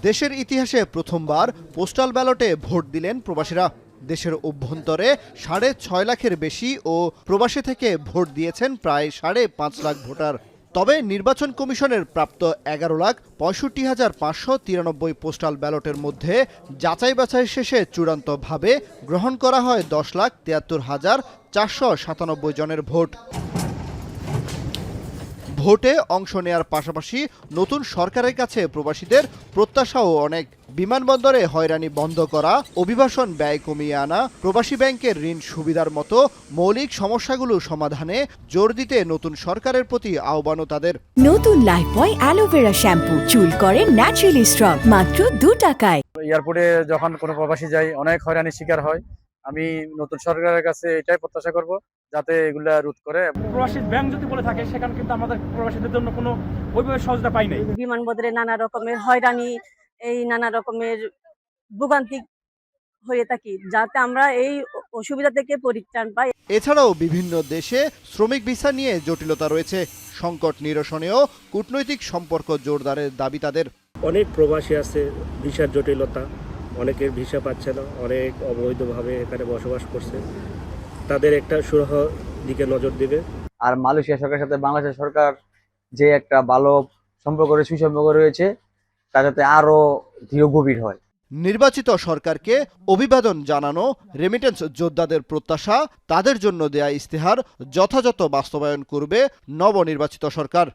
দেশের ইতিহাসে প্রথমবার পোস্টাল ব্যালটে ভোট দিলেন প্রবাসীরা। দেশের অভ্যন্তরে 6.5 লাখের বেশি ও প্রবাসী থেকে ভোট দিয়েছেন প্রায় 5.5 লাখ ভোটার। তবে নির্বাচন কমিশনের প্রাপ্ত 11,65,593 পোস্টাল ব্যালটের মধ্যে যাচাই বাছাই শেষে চূড়ান্তভাবে গ্রহণ করা হয় 10,73,497 জনের ভোট। ভোটে অংশ নেয়ার পাশাপাশি নতুন সরকারের কাছে প্রবাসীদের প্রত্যাশাও অনেক। বিমানবন্দরে হয়রানি বন্ধ করা, অভিবাসন ব্যয় কমিয়ে আনা, প্রবাসী ব্যাংকের ঋণ সুবিধার মতো মৌলিক সমস্যাগুলো সমাধানে জোর দিতে নতুন সরকারের প্রতি আহ্বানও তাদের। নতুন লাইফবয় অ্যালোভেরা শ্যাম্পু চুল করে ন্যাচারালি স্ট্রং মাত্র 2 টাকায়। এয়ারপোর্টে যখন কোনো প্রবাসী যায় অনেক হয়রানির শিকার হয়। আমি নতুন সরকারের কাছে এটাই প্রত্যাশা করব যাতে এগুলা রোধ করে। প্রবাসী ব্যাংক যদি বলে থাকে সেখানে কিন্তু আমাদের প্রবাসীদের জন্য কোনো ওইভাবে সহজতা পাই নাই। বিমানবন্দরে নানা রকমের হয়রানি, এই নানা রকমের ভোগান্তি হয়ে থাকি, যাতে আমরা এই অসুবিধা থেকে পরিত্রাণ পাই। এছাড়াও বিভিন্ন দেশে শ্রমিক ভিসা নিয়ে জটিলতা রয়েছে। সংকট নিরসনেও কূটনৈতিক সম্পর্ক জোরদারের দাবি তাদের। অনেক প্রবাসী আছে, ভিসার জটিলতা, অনেকের ভিসা পাচ্ছে না, অনেক অবৈধভাবে এখানে বসবাস করছে। তাদের একটা সুরাহার দিকে নজর দিবে। আর মালয়েশিয়া সরকারের সাথে বাংলাদেশ সরকার যে একটা ভালো সম্পর্ক সুসম্পর্ক রয়েছে, তা যাতে আরো দৃঢ় গভীর হয়। নির্বাচিত সরকারকে অভিবাদন জানানো রেমিটেন্স যোদ্ধাদের প্রত্যাশা, তাদের জন্য দেয়া ইস্তেহার যথাযথ বাস্তবায়ন করবে নবনির্বাচিত সরকার।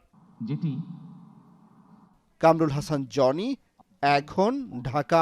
কামরুল হাসান জনি, এখন, ঢাকা।